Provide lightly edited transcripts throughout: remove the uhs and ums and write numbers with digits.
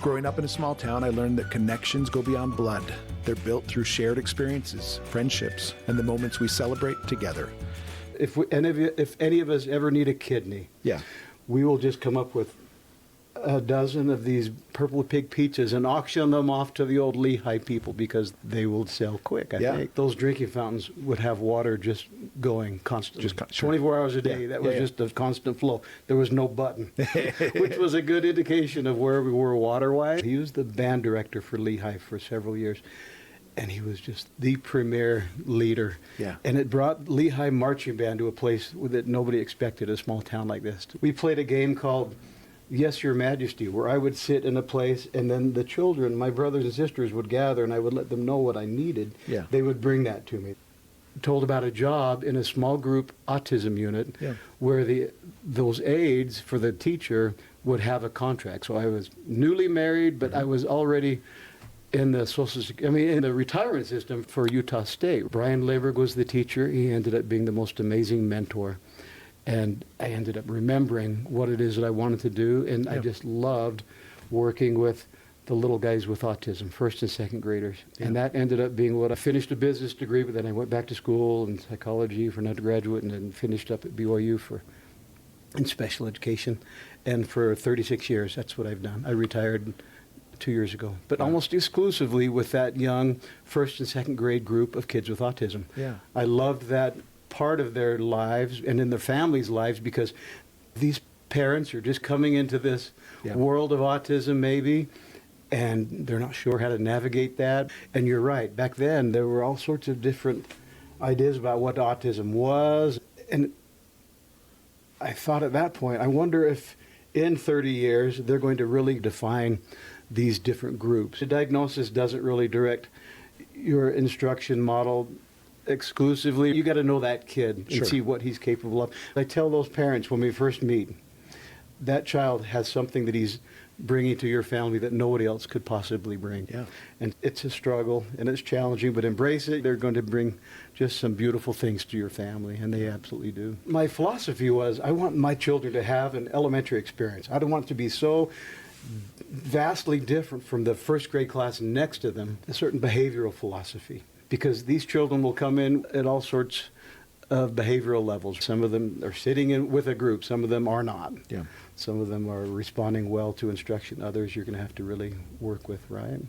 Growing up in a small town, I learned that connections go beyond blood. They're built through shared experiences, friendships, and the moments we celebrate together. If any of us ever need a kidney, we will just come up with a dozen of these Purple Pig pizzas and auction them off to the old Lehi people because they will sell quick, I think. Those drinking fountains would have water just going constantly. 24 hours a day. That was just a constant flow. There was no button, which was a good indication of where we were water-wise. He was the band director for Lehi for several years, and he was just the premier leader. And it brought Lehi Marching Band to a place that nobody expected, a small town like this. We played a game called Yes, Your Majesty, where I would sit in a place and then the children, my brothers and sisters, would gather and I would let them know what I needed. They would bring that to me. Told about a job in a small group autism unit where those aides for the teacher would have a contract. So I was newly married, but I was already in the in the retirement system for Utah State. Brian Laberg was the teacher. He ended up being the most amazing mentor. And I ended up remembering what it is that I wanted to do, and I just loved working with the little guys with autism, first and second graders. And that ended up being what I finished a business degree, but then I went back to school in psychology for an undergraduate and then finished up at BYU in special education. And for 36 years, that's what I've done. I retired 2 years ago, but almost exclusively with that young first and second grade group of kids with autism. I loved that part of their lives and in their families' lives because these parents are just coming into this world of autism maybe, and they're not sure how to navigate that. And you're right, back then there were all sorts of different ideas about what autism was, and I thought at that point, I wonder if in 30 years they're going to really define these different groups. The diagnosis doesn't really direct your instruction model exclusively. You got to know that kid and see what he's capable of. I tell those parents when we first meet, that child has something that he's bringing to your family that nobody else could possibly bring. And it's a struggle and it's challenging, but embrace it. They're going to bring just some beautiful things to your family, and they absolutely do. My philosophy was I want my children to have an elementary experience. I don't want it to be so vastly different from the first grade class next to them, a certain behavioral philosophy. Because these children will come in at all sorts of behavioral levels. Some of them are sitting in with a group. Some of them are not. Some of them are responding well to instruction. Others you're going to have to really work with, right?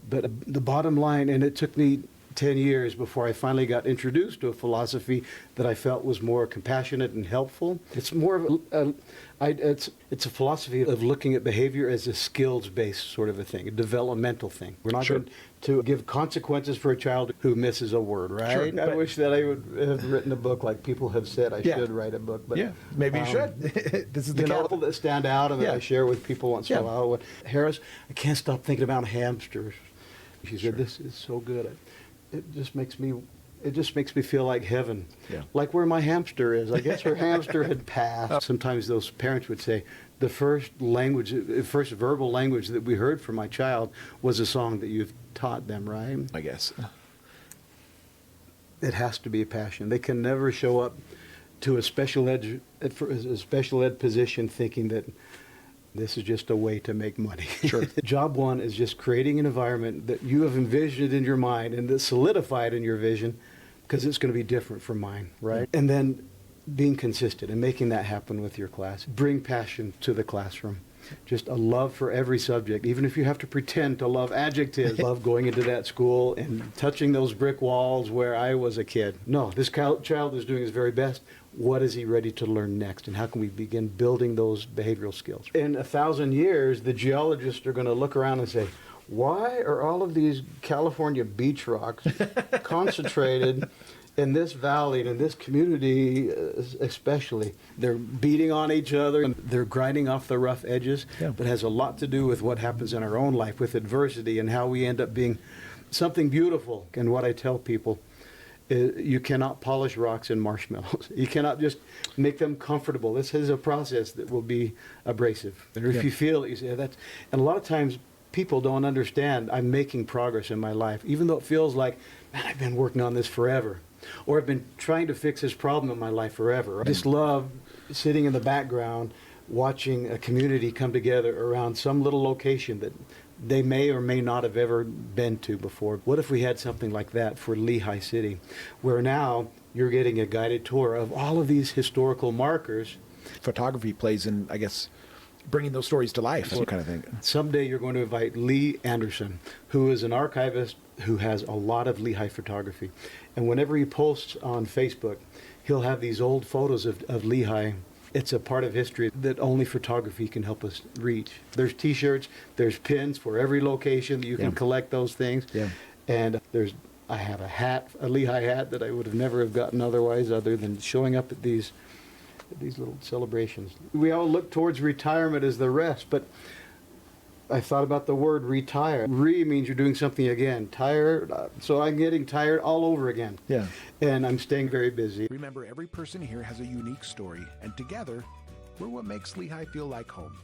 But the bottom line, and it took me 10 years before I finally got introduced to a philosophy that I felt was more compassionate and helpful. It's more of it's a philosophy of looking at behavior as a skills-based sort of a thing, a developmental thing. We're not going to give consequences for a child who misses a word, right? I wish that I would have written a book like people have said I should write a book. But maybe you should. This is the couple that stand out and that I share with people once in a while. Harris, I can't stop thinking about hamsters. She said, this is so good. It just makes me feel like heaven, like where my hamster is. I guess her hamster had passed. Sometimes those parents would say, the first verbal language that we heard from my child was a song that you've taught them, right? I guess. It has to be a passion. They can never show up to a special ed position thinking that this is just a way to make money. Job one is just creating an environment that you have envisioned in your mind and that's solidified in your vision, because it's going to be different from mine, right? And then being consistent and making that happen with your class. Bring passion to the classroom. Just a love for every subject, even if you have to pretend to love adjectives. Love going into that school and touching those brick walls where I was a kid. No, this child is doing his very best. What is he ready to learn next, and how can we begin building those behavioral skills? In 1,000 years, the geologists are going to look around and say, why are all of these California beach rocks concentrated in this valley and in this community especially? They're beating on each other and they're grinding off the rough edges, but it has a lot to do with what happens in our own life with adversity and how we end up being something beautiful. And what I tell people, you cannot polish rocks and marshmallows. You cannot just make them comfortable. This is a process that will be abrasive. And if you feel it, you say that's, and a lot of times people don't understand I'm making progress in my life, even though it feels like, man, I've been working on this forever, or I've been trying to fix this problem in my life forever. I just love sitting in the background watching a community come together around some little location that they may or may not have ever been to before. What if we had something like that for Lehi City, where now you're getting a guided tour of all of these historical markers. Photography plays in, I guess, bringing those stories to life, that kind of thing. Someday you're going to invite Lee Anderson, who is an archivist who has a lot of Lehi photography. And whenever he posts on Facebook, he'll have these old photos of Lehi. It's a part of history that only photography can help us reach. There's T-shirts, there's pins for every location that you can collect those things. Yeah. And I have a hat, a Lehi hat that I would have never have gotten otherwise, other than showing up at these little celebrations. We all look towards retirement as the rest, but I thought about the word retire. Re means you're doing something again. Tired, so I'm getting tired all over again. Yeah. And I'm staying very busy. Remember, every person here has a unique story, and together, we're what makes Lehi feel like home.